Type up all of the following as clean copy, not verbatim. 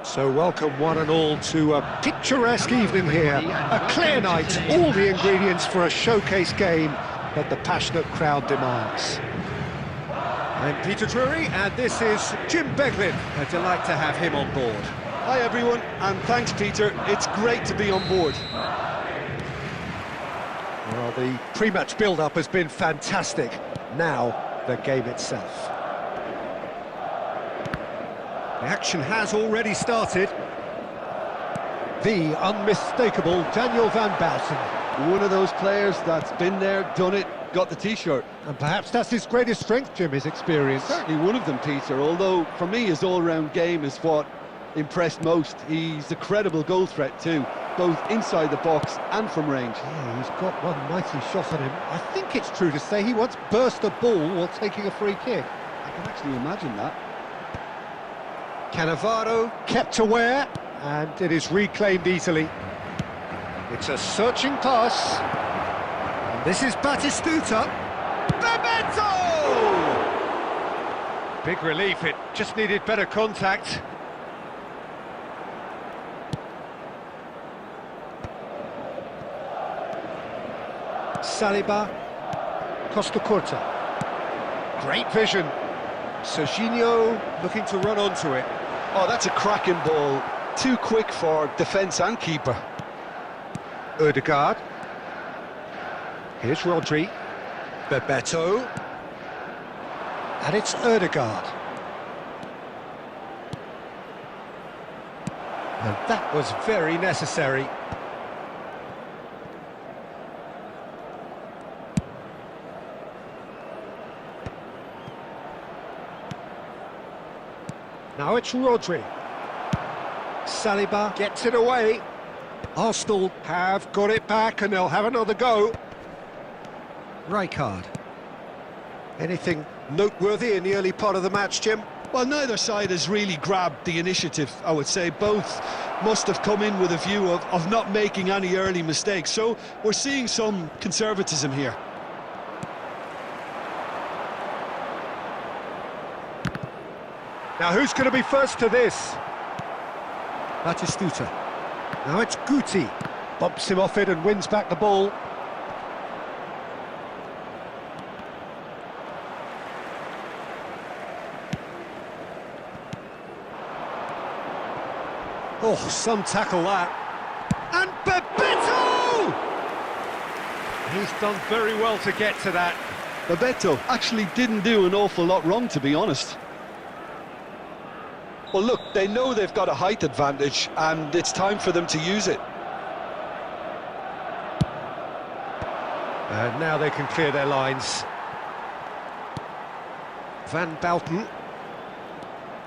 So welcome one and all to a picturesque evening here, a clear night, all the ingredients for a showcase game that the passionate crowd demands. I'm Peter Drury and this is Jim Beglin. A delight to have him on board. Hi everyone, and thanks Peter, it's great to be on board. Well, the pre-match build-up has been fantastic. Now, the game itself. The action has already started. The unmistakable Daniel van Baalten. One of those players that's been there, done it, got the t-shirt. And perhaps that's his greatest strength, Jim, his experience. Certainly one of them, Peter, although for me his all-round game is what impressed most. He's a credible goal threat too, both inside the box and from range. Yeah, he's got one mighty shot on him. I think it's true to say he once burst a ball while taking a free kick. I can actually imagine that. Cannavaro kept aware, and it is reclaimed easily. It's a searching pass. And this is Batistuta. Bebeto! Big relief, it just needed better contact. Saliba, Costa Curta. Great vision. Serginho looking to run onto it. Oh, that's a cracking ball. Too quick for defence and keeper. Ødegaard. Here's Rodri. Bebeto. And it's Ødegaard. And that was very necessary. Now it's Rodri. Saliba gets it away. Arsenal have got it back and they'll have another go. Rijkaard. Anything noteworthy in the early part of the match, Jim? Well, neither side has really grabbed the initiative, I would say. Both must have come in with a view of not making any early mistakes. So we're seeing some conservatism here. Now who's going to be first to this? Batistuta. Now it's Guti. Bumps him off it and wins back the ball. Oh, some tackle that. And Bebeto! He's done very well to get to that. Bebeto actually didn't do an awful lot wrong, to be honest. Well, look, they know they've got a height advantage, and it's time for them to use it. And now they can clear their lines. Van Baalten.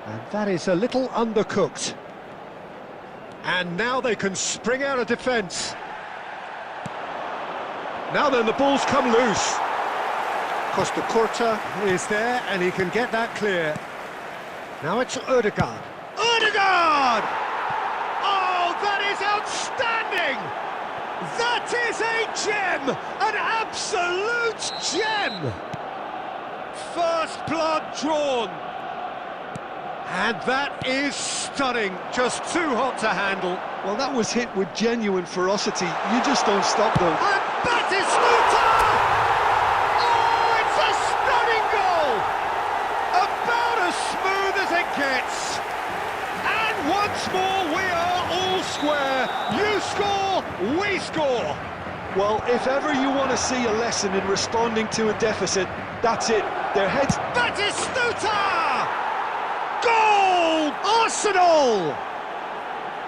And that is a little undercooked. And now they can spring out of defence. Now then, the ball's come loose. Costa Curta is there, and he can get that clear. Now it's Ødegaard. Ødegaard! Oh, that is outstanding! That is a gem! An absolute gem! First blood drawn. And that is stunning. Just too hot to handle. Well, that was hit with genuine ferocity. You just don't stop, though. And Batistuta! Oh, it's a stunning goal! About as smooth as it gets. And once more, we are all square. You score, we score. Well, if ever you want to see a lesson in responding to a deficit, that's it. Their heads... Batistuta! Goal! Arsenal!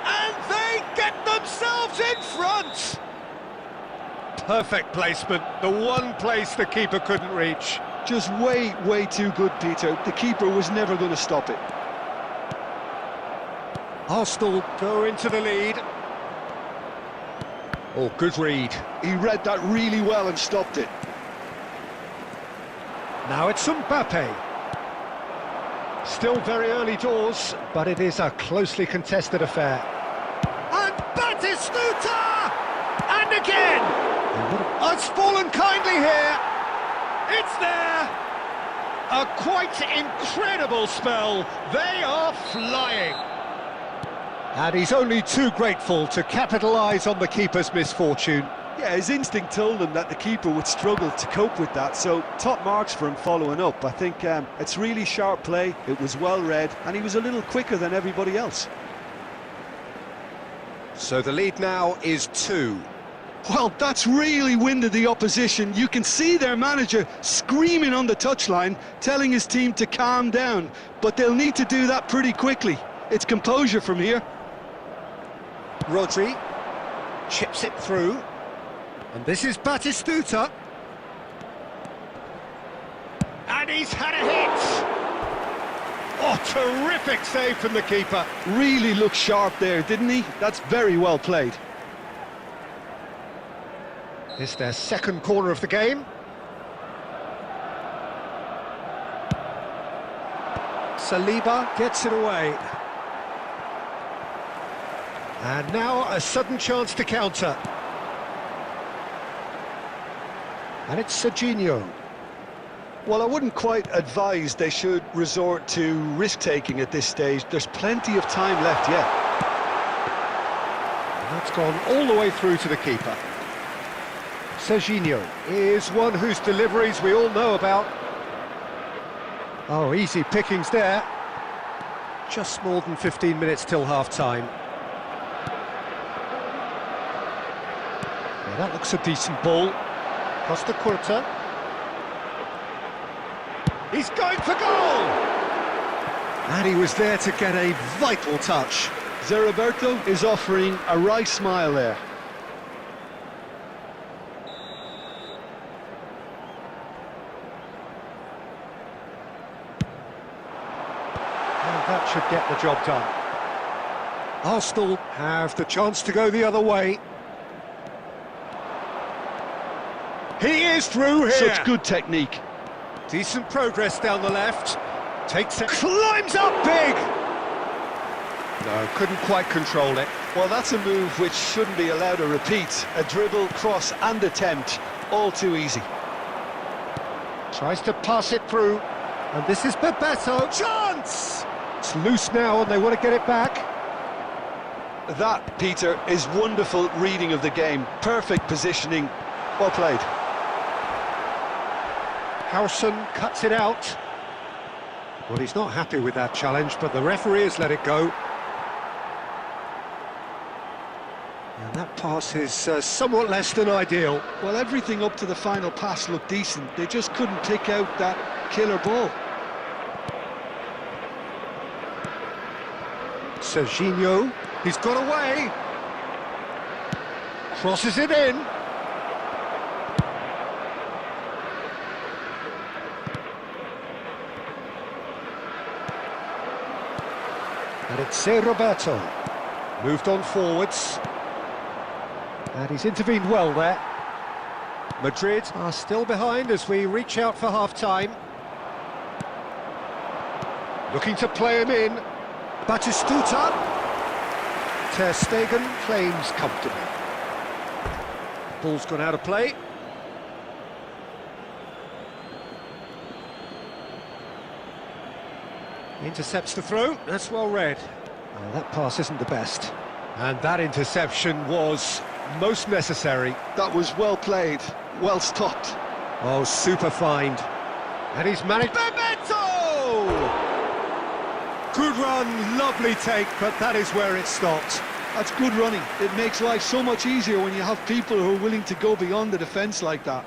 And they get themselves in front! Perfect placement, the one place the keeper couldn't reach. Just way too good, Peter. The keeper was never going to stop it. Arsenal go into the lead. Oh, good read. He read that really well and stopped it. Now it's Mbappe. Still very early doors, but it is a closely contested affair. And Batistuta! And again! Oh, it's fallen kindly here. It's there. A quite incredible spell. They are flying. And he's only too grateful to capitalise on the keeper's misfortune. Yeah, his instinct told him that the keeper would struggle to cope with that, so top marks for him following up. I think it's really sharp play, it was well read, and he was a little quicker than everybody else. So the lead now is 2. Well, that's really winded the opposition. You can see their manager screaming on the touchline, telling his team to calm down, but they'll need to do that pretty quickly. It's composure from here. Rodri chips it through. And this is Batistuta. And he's had a hit! Oh, terrific save from the keeper. Really looked sharp there, didn't he? That's very well played. It's their second corner of the game. Saliba gets it away. And now a sudden chance to counter. And it's Serginho. Well, I wouldn't quite advise they should resort to risk-taking at this stage. There's plenty of time left yet. And that's gone all the way through to the keeper. Serginho is one whose deliveries we all know about. Oh, easy pickings there. Just more than 15 minutes till half-time. Yeah, that looks a decent ball. Costa Curta. He's going for goal! And he was there to get a vital touch. Zeriberto is offering a right smile there. And that should get the job done. Arsenal have the chance to go the other way. He is through here. Such good technique. Decent progress down the left. Takes it, climbs up big. No, couldn't quite control it. Well, that's a move which shouldn't be allowed to repeat. A dribble, cross and attempt, all too easy. Tries to pass it through. And this is Bebeto. Chance! It's loose now and they want to get it back. That, Peter, is wonderful reading of the game. Perfect positioning. Well played. Howson cuts it out. Well, he's not happy with that challenge, but the referee has let it go. And that pass is somewhat less than ideal. Well, everything up to the final pass looked decent. They just couldn't pick out that killer ball. Serginho, he's got away. Crosses it in. And it's Roberto. Moved on forwards. And he's intervened well there. Madrid are still behind as we reach out for half-time. Looking to play him in. Batistuta. Ter Stegen claims comfortably. Ball's gone out of play. Intercepts the throw. That's well read. Well, that pass isn't the best. And that interception was most necessary. That was well played, well stopped. Oh, super find. And he's managed... Bebeto! Good run, lovely take, but that is where it stopped. That's good running. It makes life so much easier when you have people who are willing to go beyond the defence like that.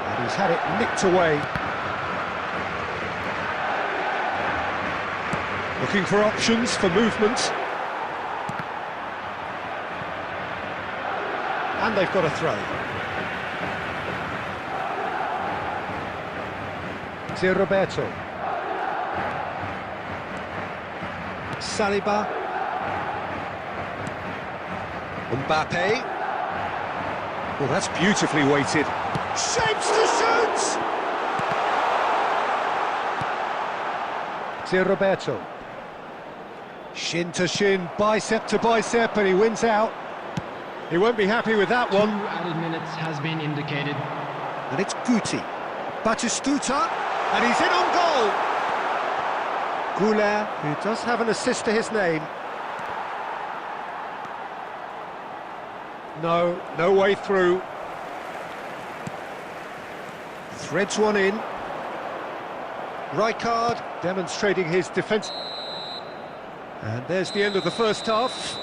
And he's had it nicked away. Looking for options for movement. And they've got a throw. Roberto. Saliba. Mbappe. Well, that's beautifully weighted. Shapes to shoot! Roberto. Shin to shin, bicep to bicep, and he wins out. He won't be happy with that one. 2 added minutes has been indicated. And it's Guti. Batistuta. And he's in on goal! Goulet, who does have an assist to his name. No way through. Threads one in. Rijkaard demonstrating his defence. And there's the end of the first half.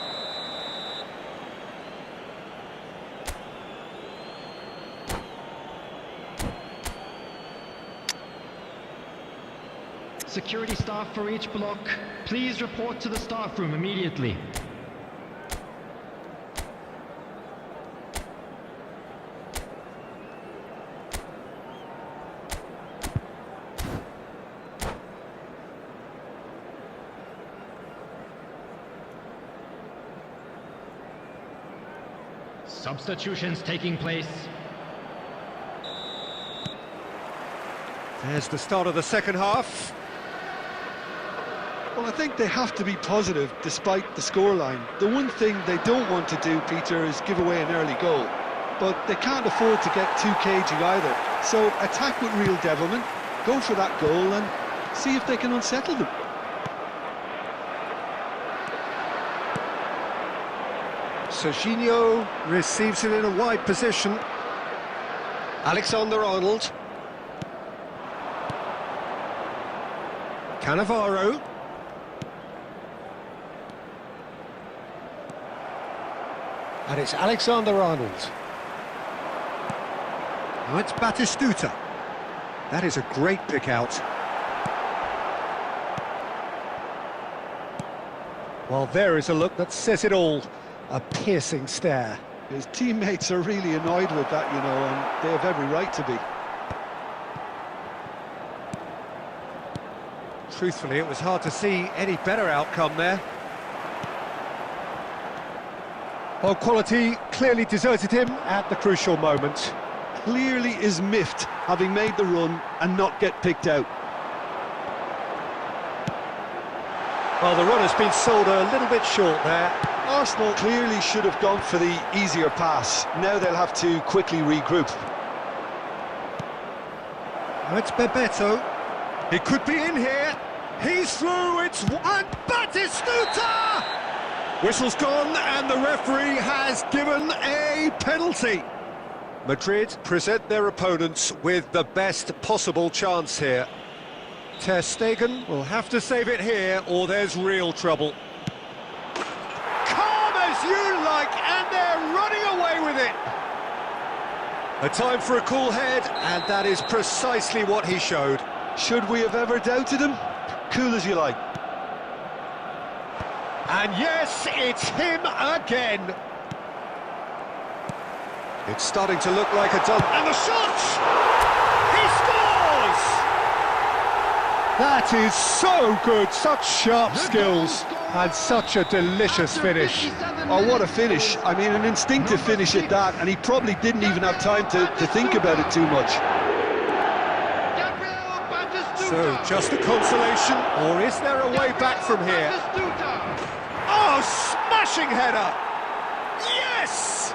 Security staff for each block, please report to the staff room immediately. Substitutions taking place. There's the start of the second half. Well, I think they have to be positive despite the scoreline. The one thing they don't want to do, Peter, is give away an early goal. But they can't afford to get too cagey either. So attack with real devilment, go for that goal and see if they can unsettle them. Serginho receives it in a wide position. Alexander-Arnold. Cannavaro. And it's Alexander-Arnold. Now it's Batistuta. That is a great pick out. Well, there is a look that says it all. A piercing stare. His teammates are really annoyed with that, you know, and they have every right to be. Truthfully, it was hard to see any better outcome there. Well, quality clearly deserted him at the crucial moment. Clearly is miffed, having made the run and not get picked out. Well, the run has been sold a little bit short there. Arsenal clearly should have gone for the easier pass. Now they'll have to quickly regroup. Now it's Bebeto. He could be in here. He's through. It's and Batistuta! Whistle's gone and the referee has given a penalty. Madrid present their opponents with the best possible chance here. Ter Stegen will have to save it here or there's real trouble. Calm as you like, and they're running away with it. A time for a cool head, and that is precisely what he showed. Should we have ever doubted him? Cool as you like. And yes, it's him again. It's starting to look like a done. And the shot! He scores! That is so good, such sharp skills, and such a delicious finish. Oh, what a finish. I mean, an instinctive finish at that, and he probably didn't even have time to think about it too much. So, just a consolation, or is there a way back from here? Oh, smashing header! Yes!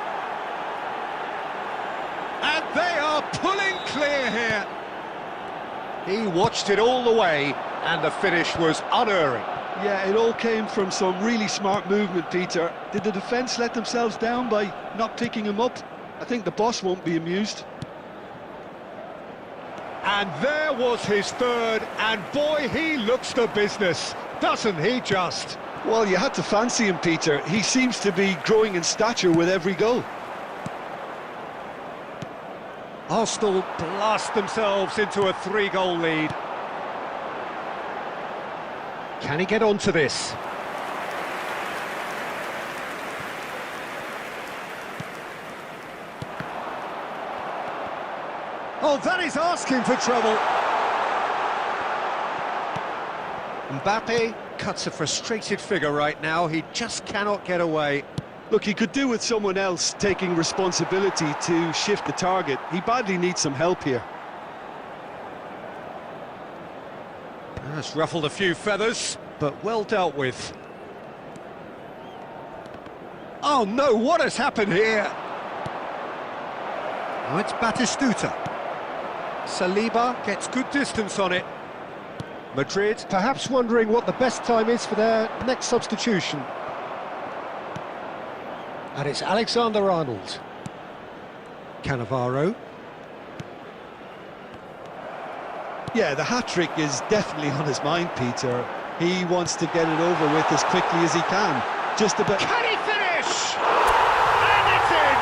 And they are pulling clear here. He watched it all the way, and the finish was unerring. Yeah, it all came from some really smart movement, Peter. Did the defence let themselves down by not picking him up? I think the boss won't be amused. And there was his third, and boy, he looks the business, doesn't he just? Well, you had to fancy him, Peter. He seems to be growing in stature with every goal. Arsenal blast themselves into a 3-goal lead. Can he get onto this? Oh, that is asking for trouble. Mbappe cuts a frustrated figure right now. He just cannot get away. Look, he could do with someone else taking responsibility to shift the target. He badly needs some help here. That's ruffled a few feathers, but well dealt with. Oh no, what has happened here? Oh, it's Batistuta. Saliba gets good distance on it. Madrid perhaps wondering what the best time is for their next substitution. And it's Alexander-Arnold. Cannavaro. Yeah, the hat-trick is definitely on his mind, Peter. He wants to get it over with as quickly as he can. Just about... Can he finish? And it's in!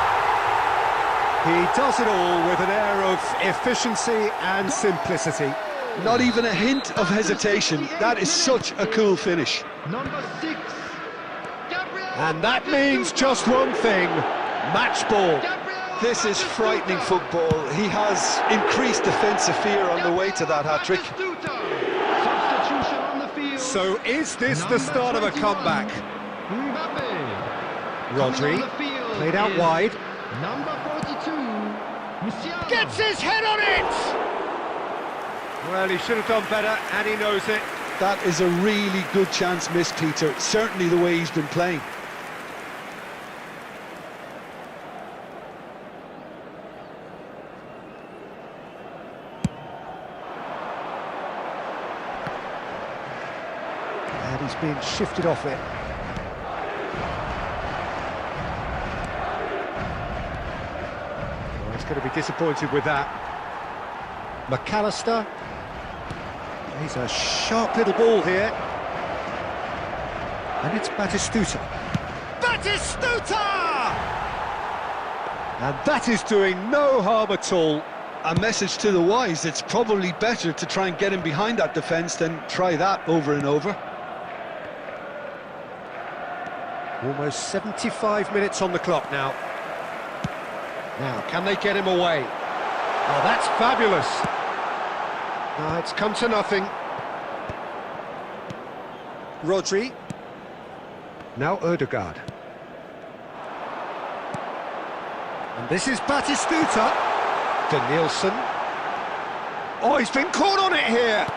He does it all with an air of efficiency and simplicity. Not even a hint of hesitation. That is such a cool finish. Number 6. And that means just one thing, match ball. This is frightening football. He has increased defensive fear on the way to that hat-trick. Substitution on the field. So is this the start of a comeback? Rodri, played out wide. Number 42. Musiala. Gets his head on it! Well, he should have done better, and he knows it. That is a really good chance missed, Peter. Certainly the way he's been playing. And he's being shifted off it. Well, he's going to be disappointed with that. McAllister. He's a sharp little ball here. And it's Batistuta. Batistuta! And that is doing no harm at all. A message to the wise, it's probably better to try and get him behind that defence than try that over and over. Almost 75 minutes on the clock now. Now, can they get him away? Oh, that's fabulous. It's come to nothing. Rodri. Now Ødegaard. And this is Batistuta. Danielson. Oh, he's been caught on it here.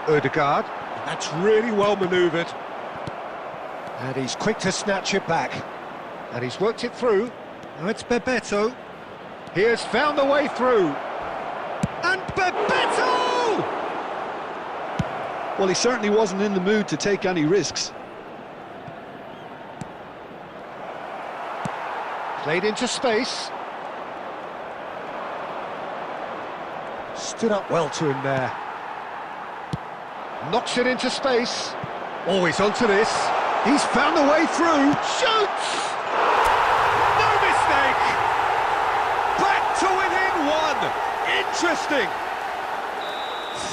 Ødegaard. That's really well manoeuvred. And he's quick to snatch it back. And he's worked it through. Now it's Bebeto. He has found the way through. And Bebeto! Well, he certainly wasn't in the mood to take any risks. Played into space. Stood up well to him there. Knocks it into space. Oh, he's onto this. He's found the way through. Shoots! No mistake! Back to within one. Interesting.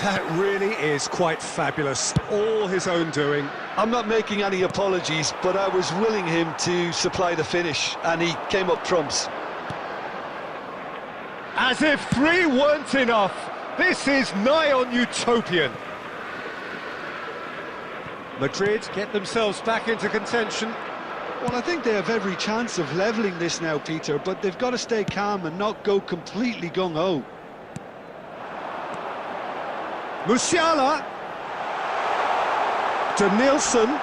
That really is quite fabulous. All his own doing. I'm not making any apologies, but I was willing him to supply the finish, and he came up trumps. As if 3 weren't enough, This is nigh on utopian. Madrid get themselves back into contention. Well, I think they have every chance of levelling this now, Peter, but they've got to stay calm and not go completely gung-ho. Musiala. Denilson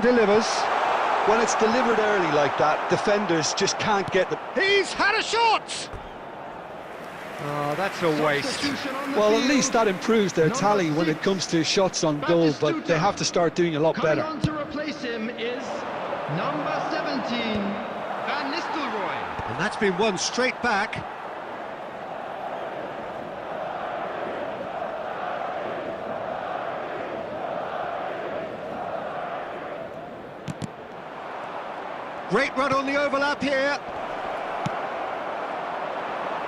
delivers. When it's delivered early like that, defenders just can't get the... He's had a shot! Oh, that's a waste. Well, at least that improves their tally when it comes to shots on goal, but they have to start doing a lot better. Coming on to replace him is number 17, Van Nistelrooy. And that's been won straight back. Great run on the overlap here.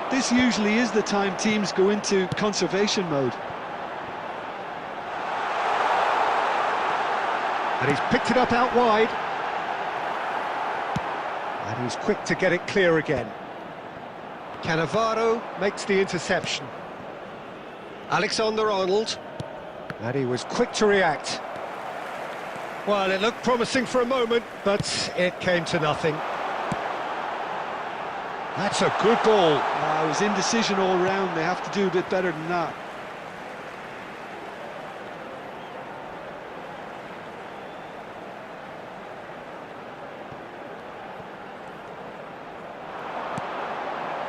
This usually is the time teams go into conservation mode. And he's picked it up out wide. And he's quick to get it clear again. Cannavaro makes the interception. Alexander-Arnold. And he was quick to react. Well, it looked promising for a moment, but it came to nothing. That's a good ball. It was indecision all round. They have to do a bit better than that.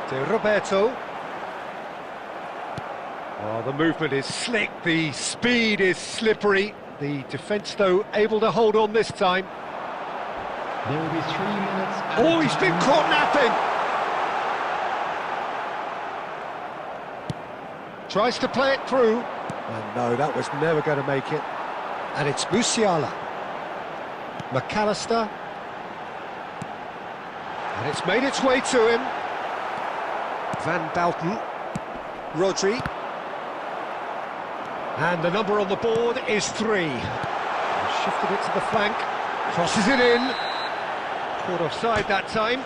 To Roberto. Oh, the movement is slick, the speed is slippery. The defence, though, able to hold on this time. There will be 3 minutes. Oh, he's been caught napping. Tries to play it through. And no, that was never going to make it. And it's Musiala. McAllister. And it's made its way to him. Van Bouten. Rodri. And the number on the board is 3. Shifted it to the flank. Crosses it in. Caught offside that time.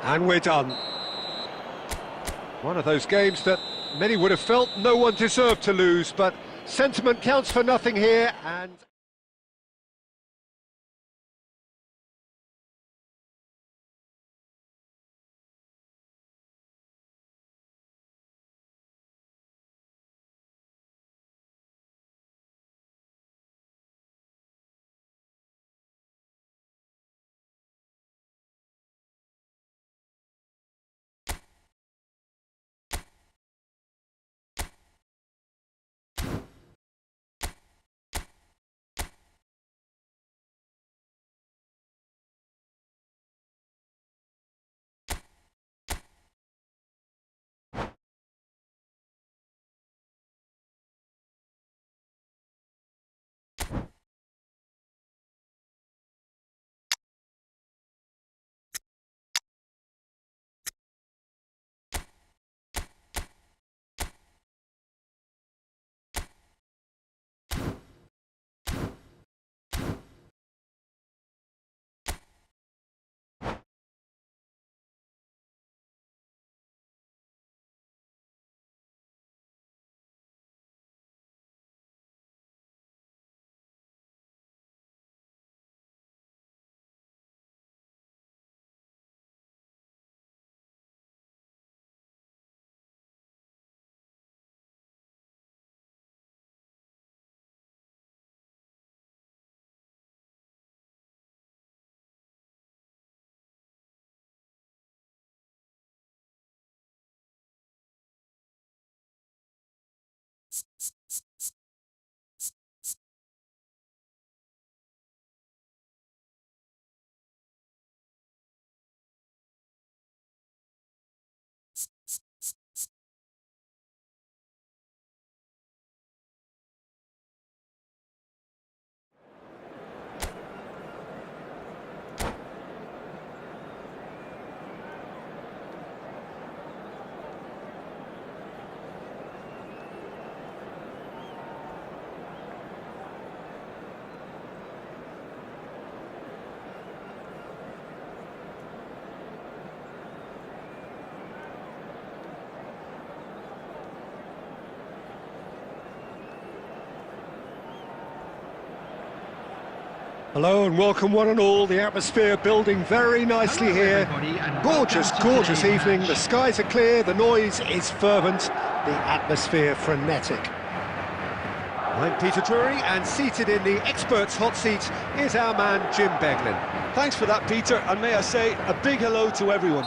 And we're done. One of those games that many would have felt no one deserved to lose, but sentiment counts for nothing here, and... Hello and welcome one and all. The atmosphere building very nicely here. Gorgeous, gorgeous evening. The skies are clear, the noise is fervent, the atmosphere frenetic. I'm Peter Drury, and seated in the experts' hot seat is our man Jim Beglin. Thanks for that, Peter, and may I say a big hello to everyone.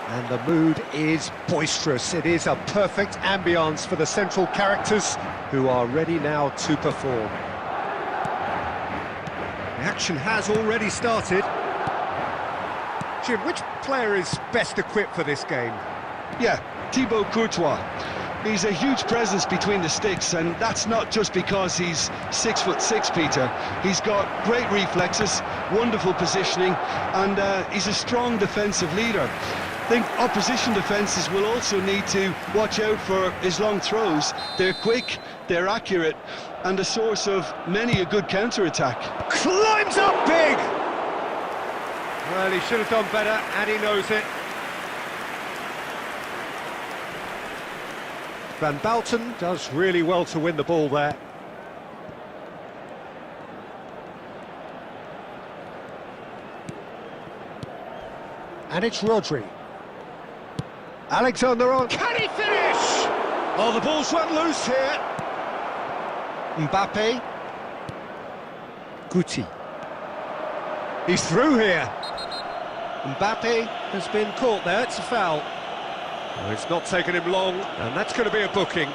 And the mood is boisterous. It is a perfect ambience for the central characters who are ready now to perform. The action has already started. Jim, which player is best equipped for this game? Yeah, Thibaut Courtois. He's a huge presence between the sticks, and that's not just because he's 6'6", Peter. He's got great reflexes, wonderful positioning, and he's a strong defensive leader. I think opposition defences will also need to watch out for his long throws. They're quick, they're accurate, and a source of many a good counter-attack. Climbs up big! Well, he should have done better, and he knows it. Van Bouten does really well to win the ball there. And it's Rodri. Alexander-Arnold. Can he finish? Oh, the ball's run loose here. Mbappe. Guti. He's through here. Mbappe has been caught there. It's a foul. Well, it's not taken him long, and that's going to be a booking.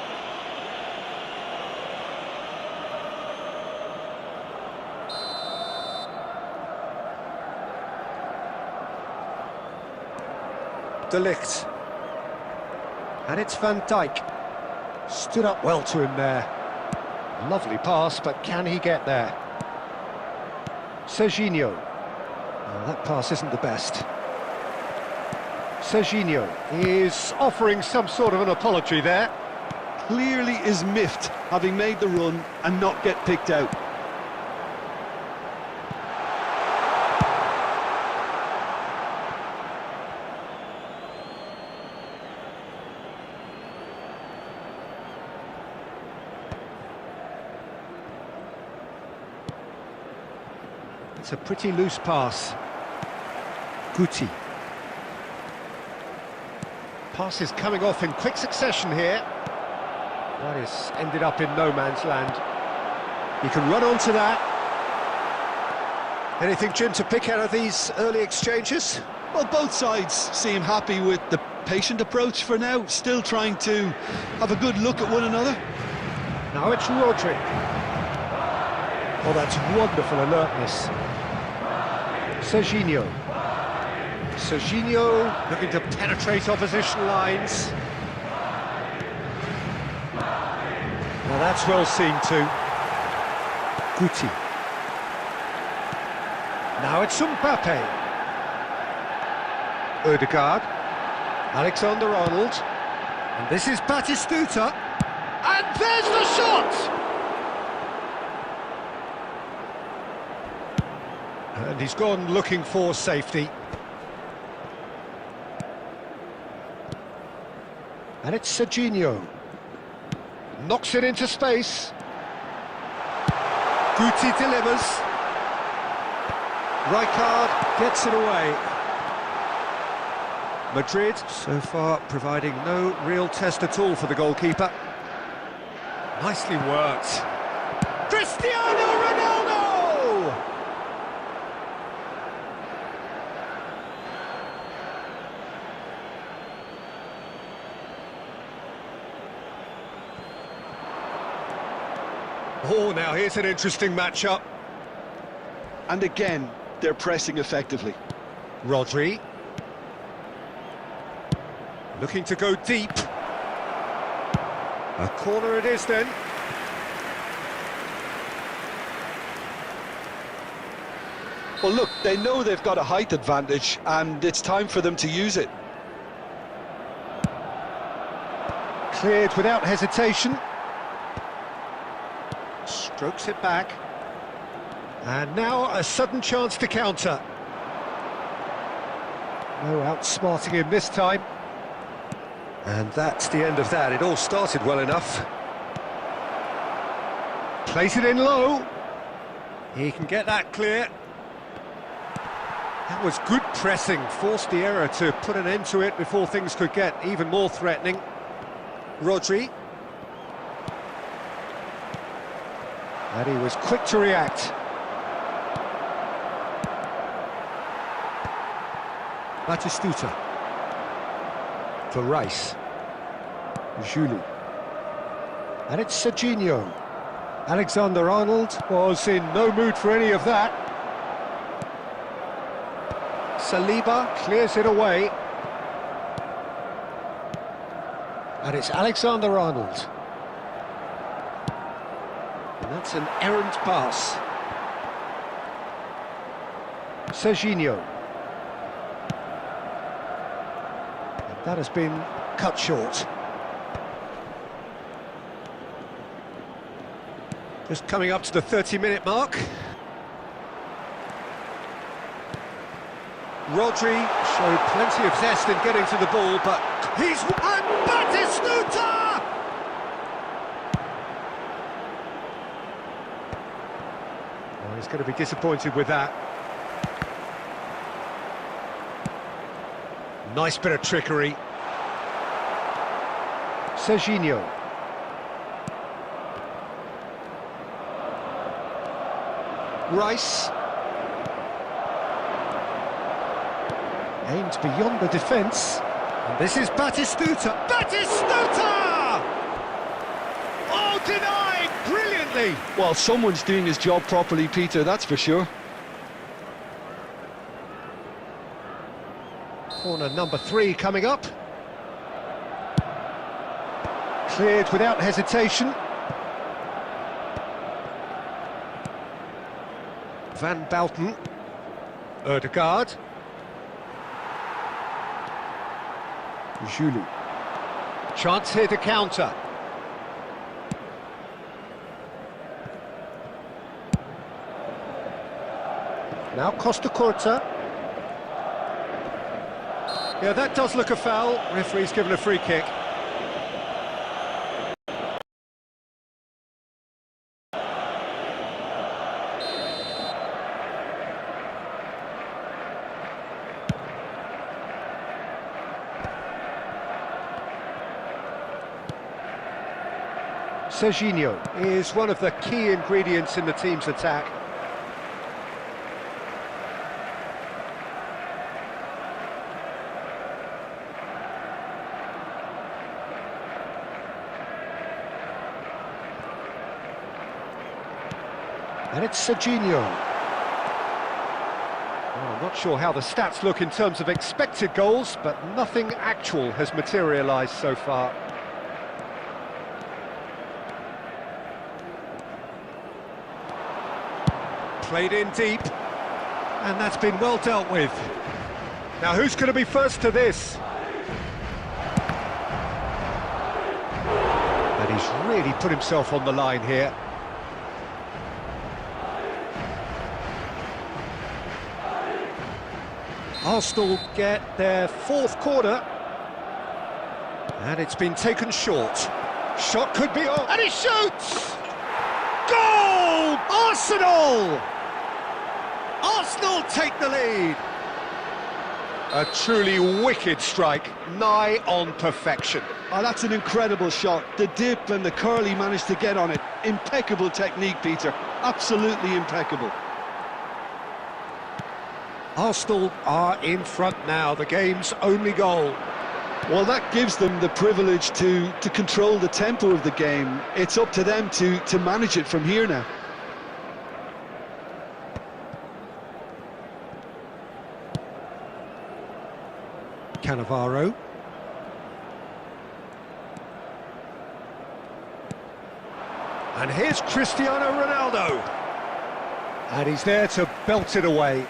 De Ligt. And it's Van Dijk. Stood up well to him there. Lovely pass, but can he get there? Serginho. Oh, that pass isn't the best. Serginho is offering some sort of an apology there. Clearly is miffed, having made the run and not get picked out. It's a pretty loose pass. Guti. Pass is coming off in quick succession here. That is ended up in no man's land. He can run onto that. Anything, Jim, to pick out of these early exchanges? Well, both sides seem happy with the patient approach for now, still trying to have a good look at one another. Now it's Rodri. Oh, that's wonderful alertness. Serginho. Serginho looking to penetrate opposition lines. Now that's well seen too. Guti. Now it's Mbappe. Odegaard. Alexander-Arnold. And this is Batistuta. And there's the shot! And he's gone looking for safety. And it's Serginho. Knocks it into space. Guti delivers. Rijkaard gets it away. Madrid, so far, providing no real test at all for the goalkeeper. Nicely worked. Cristiano Ronaldo! Oh, now here's an interesting matchup. And again, they're pressing effectively. Rodri. Looking to go deep. A corner it is then. Well, look, they know they've got a height advantage, and it's time for them to use it. Cleared without hesitation. Strokes it back. And now a sudden chance to counter. No outsmarting him this time. And that's the end of that. It all started well enough. Plays it in low. He can get that clear. That was good pressing, forced the error to put an end to it before things could get even more threatening. Rodri. And he was quick to react. Batistuta. For Rice. Julie. And it's Serginho. Alexander-Arnold was in no mood for any of that. Saliba clears it away. And it's Alexander-Arnold. And that's an errant pass. Serginho. And that has been cut short. Just coming up to the 30-minute mark. Rodri showed plenty of zest in getting to the ball, but he's... And Batistuta! Oh, he's going to be disappointed with that. Nice bit of trickery. Serginho. Rice. Aimed beyond the defence. And this is Batistuta. Batistuta! Oh, denied brilliantly! Well, someone's doing his job properly, Peter, that's for sure. Corner number 3 coming up. Cleared without hesitation. Van Bouten. Ødegaard. Julie. Chance here to counter. Now Costa Curta. Yeah, that does look a foul. Referee's given a free kick. Serginho is one of the key ingredients in the team's attack. And it's Serginho. Well, I'm not sure how the stats look in terms of expected goals, but nothing actual has materialised so far. Played in deep, and that's been well dealt with. Now who's going to be first to this? And he's really put himself on the line here. Arsenal get their 4th corner, and it's been taken short. Shot could be on, and he shoots! Goal! Arsenal! Arsenal take the lead. A truly wicked strike, nigh on perfection. Oh, that's an incredible shot. The dip and the curl he managed to get on it. Impeccable technique, Peter. Absolutely impeccable. Arsenal are in front now, the game's only goal. Well, that gives them the privilege to control the tempo of the game. It's up to them to manage it from here now. Cannavaro. And here's Cristiano Ronaldo. And he's there to belt it away.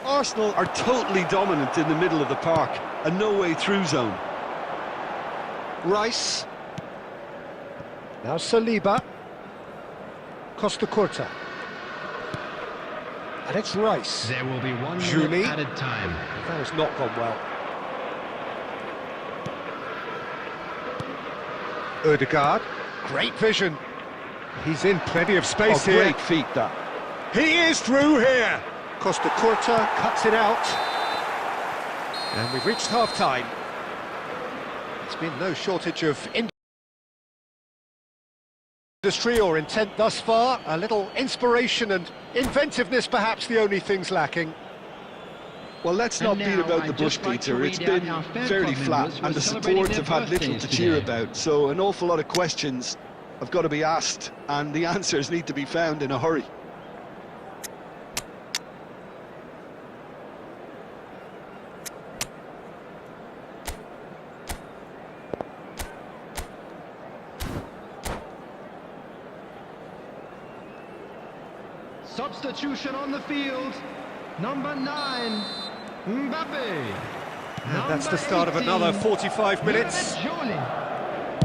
Arsenal are totally dominant in the middle of the park. A no-way-through zone. Rice. Now Saliba. Costa Curta. And it's Rice. There will be 1 Julie. minute added time. That has not gone well. Ødegaard. Great vision. He's in plenty of space Oh, here. great feat, that. He is through here. Costa Curta cuts it out. And we've reached half-time. There's been no shortage of industry or intent thus far. A little inspiration and inventiveness, perhaps the only things lacking. Well, let's not beat about the bush, Peter. It's been fairly flat, and the support have had little to cheer about. So an awful lot of questions have got to be asked, and the answers need to be found in a hurry. Substitution on the field. Number 9, Mbappe. And that's the start of another 45 minutes.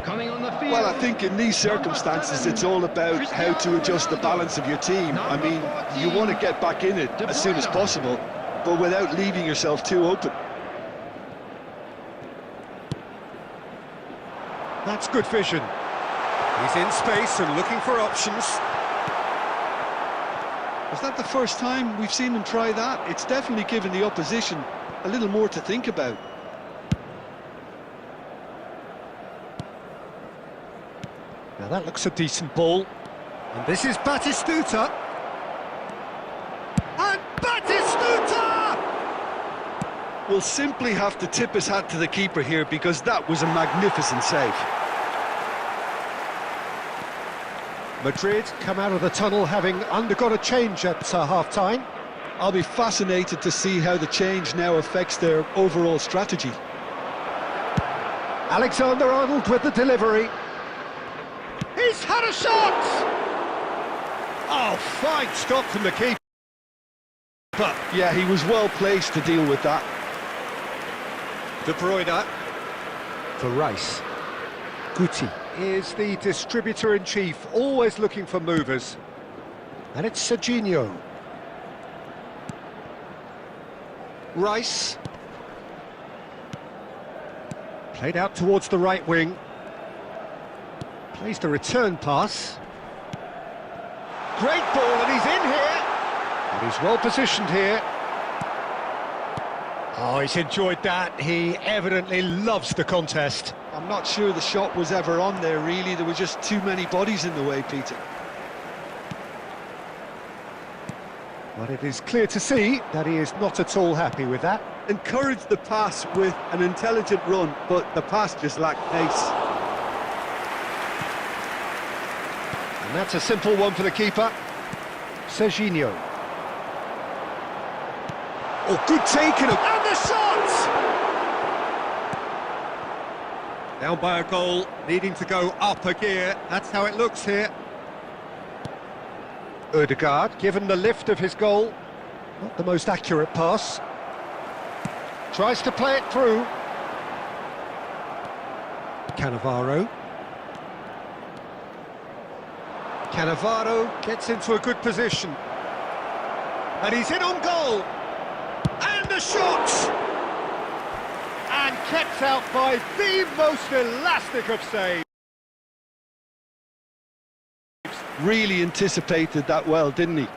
Coming on the field. Well, I think in these circumstances, it's all about how to adjust the balance of your team. I mean, you want to get back in it as soon as possible, but without leaving yourself too open. That's good vision. He's in space and looking for options. Is that the first time we've seen him try that? It's definitely given the opposition a little more to think about. Now that looks a decent ball. And this is Batistuta. And Batistuta! We'll simply have to tip his hat to the keeper here, because that was a magnificent save. Madrid come out of the tunnel having undergone a change at half-time. I'll be fascinated to see how the change now affects their overall strategy. Alexander-Arnold with the delivery. He's had a shot! Oh, fine stop from the keeper. But Yeah, he was well placed to deal with that. De Bruyne for Rice. Guti is the distributor-in-chief, always looking for movers. And it's Serginho. Rice. Played out towards the right wing. Plays the return pass. Great ball, and he's in here. And he's well positioned here. Oh, he's enjoyed that. He evidently loves the contest. I'm not sure the shot was ever on there, really. There were just too many bodies in the way, Peter. But it is clear to see that he is not at all happy with that. Encouraged the pass with an intelligent run, but the pass just lacked pace. And that's a simple one for the keeper. Serginho. Oh, good taken. And the shot! Down by a goal, needing to go up a gear. That's how it looks here. Ødegaard, given the lift of his goal. Not the most accurate pass. Tries to play it through. Cannavaro. Cannavaro gets into a good position. And he's in on goal. And the shot! And kept out by the most elastic of saves. Really anticipated that well, didn't he?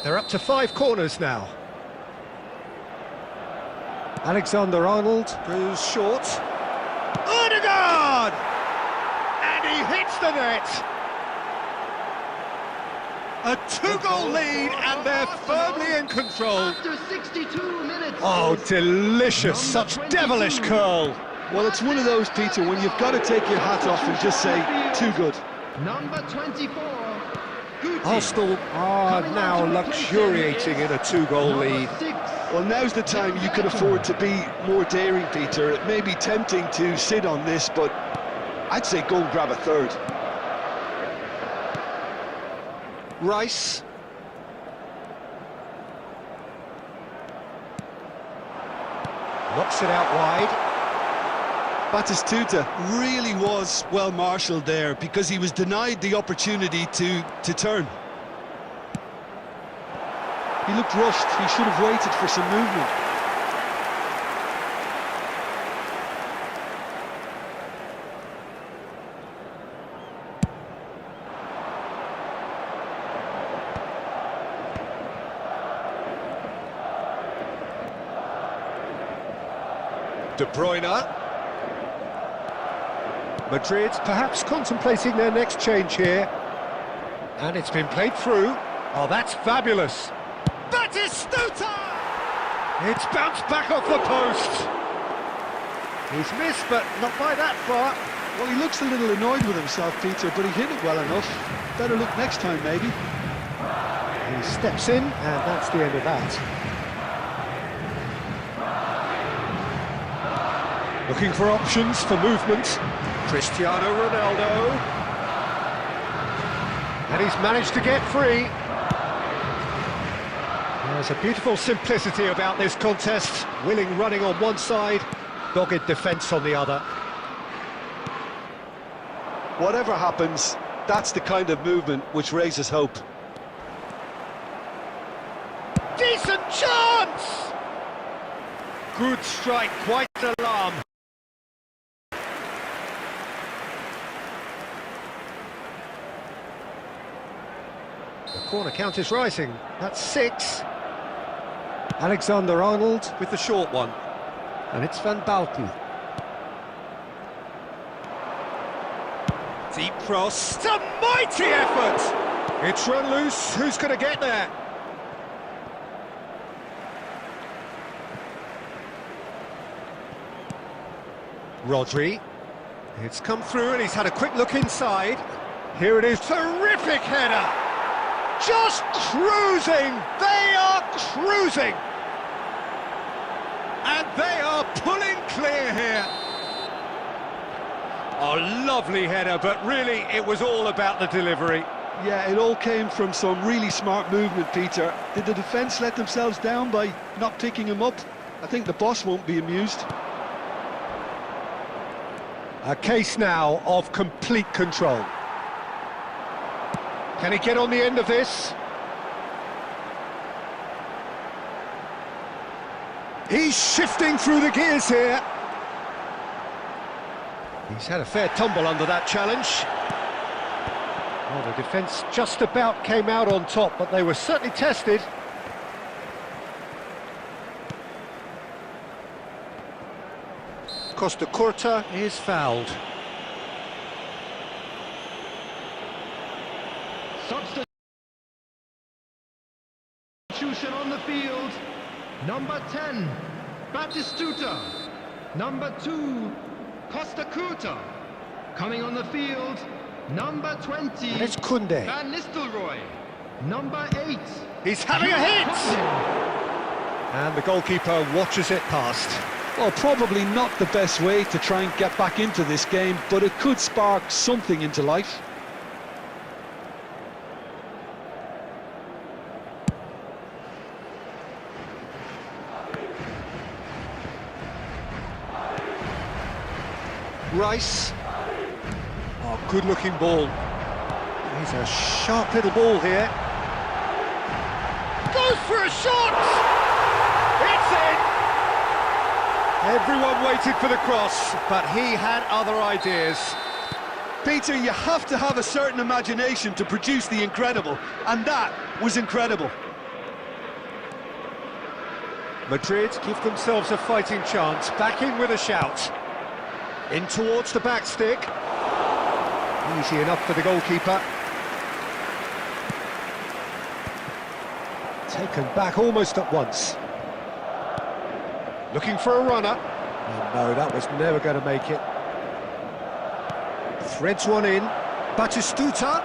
They're up to 5 corners now. Alexander-Arnold goes short. Ødegaard! And he hits the net. A 2-goal lead, and they're firmly in control. After 62 minutes. Oh, delicious, such devilish curl. Well, it's one of those, Peter, when you've got to take your hat off and just say, too good. Number 24, Guti. Arsenal are now luxuriating in a 2-goal lead. Number 6, Well, now's the time you can afford to be more daring, Peter. It may be tempting to sit on this, but I'd say go and grab a third. Rice. Knocks it out wide. Batistuta really was well marshalled there, because he was denied the opportunity to turn. He looked rushed. He should have waited for some movement. De Bruyne. Madrid perhaps contemplating their next change here. And it's been played through. Oh, that's fabulous. Batistuta! It's bounced back off the post. He's missed, but not by that far. Well, he looks a little annoyed with himself, Peter, but he hit it well enough. Better look next time, maybe. He steps in, and that's the end of that. Looking for options for movement. Cristiano Ronaldo. And he's managed to get free. There's a beautiful simplicity about this contest. Willing running on one side, dogged defence on the other. Whatever happens, that's the kind of movement which raises hope. Decent chance! Good strike, quite alarm. The corner count is rising. That's 6. Alexander-Arnold with the short one. And it's Van Bauten. Deep cross. It's a mighty effort! It's run loose. Who's going to get there? Rodri. It's come through and he's had a quick look inside. Here it is. Terrific header! Just cruising! They are cruising! And they are pulling clear here. Oh, lovely header, but really it was all about the delivery. Yeah, it all came from some really smart movement, Peter. Did the defence let themselves down by not picking him up? I think the boss won't be amused. A case now of complete control. Can he get on the end of this? He's shifting through the gears here. He's had a fair tumble under that challenge. Well, the defence just about came out on top, but they were certainly tested. Costa Curta is fouled. Substitution on the field. Number 10, Batistuta. Number 2, Costa Curta. Coming on the field, number 20, And it's Koundé. Van Nistelrooy. Number 8. He's having a hit! And the goalkeeper watches it past. Well, probably not the best way to try and get back into this game, but it could spark something into life. Rice. Oh, good-looking ball. He's a sharp little ball here. Goes for a shot! It's in! Everyone waited for the cross, but he had other ideas. Peter, you have to have a certain imagination to produce the incredible, and that was incredible. Madrid give themselves a fighting chance, back in with a shout. In towards the back stick. Easy enough for the goalkeeper. Taken back almost at once. Looking for a runner. Oh, no, that was never going to make it. Threads one in. Batistuta.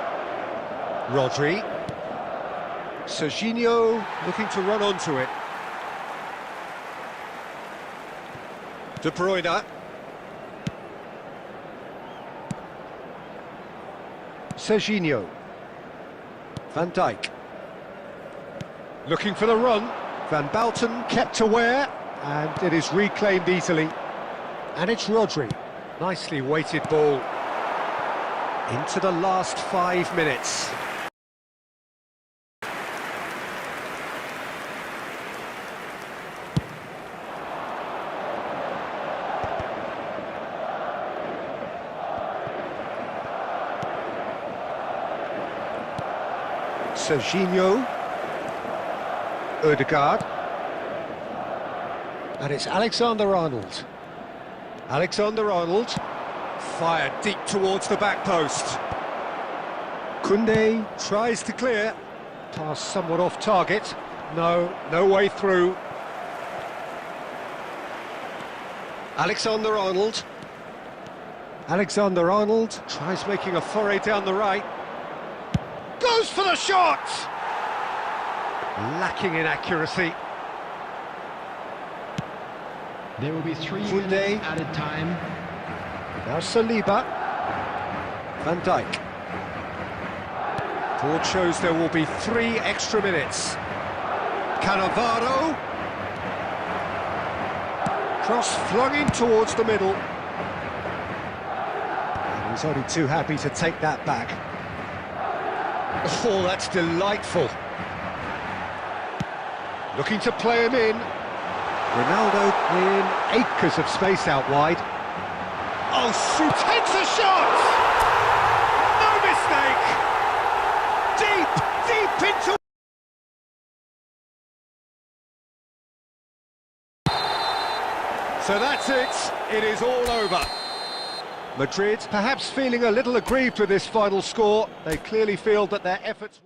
Rodri. Serginho looking to run onto it. De Bruyne. Serginho. Van Dijk. Looking for the run. Van Bauten kept aware, and it is reclaimed easily. And it's Rodri. Nicely weighted ball. Into the last 5 minutes. Serginho, Ødegaard, and it's Alexander-Arnold. Alexander-Arnold. Fired deep towards the back post. Koundé tries to clear. Pass somewhat off target. No way through. Alexander-Arnold. Alexander-Arnold tries making a foray down the right. Goes for the shot! Lacking in accuracy. There will be 3 Koundé. minutes added time. Now Saliba. Van Dijk. Board shows there will be 3 extra minutes. Cannavaro. Cross flung in towards the middle. And he's only too happy to take that back. Oh, that's delightful. Looking to play him in. Ronaldo in acres of space out wide. Oh, shoot, takes a shot! No mistake! Deep into... So that's it, it is all over. Madrid perhaps feeling a little aggrieved with this final score. They clearly feel that their efforts...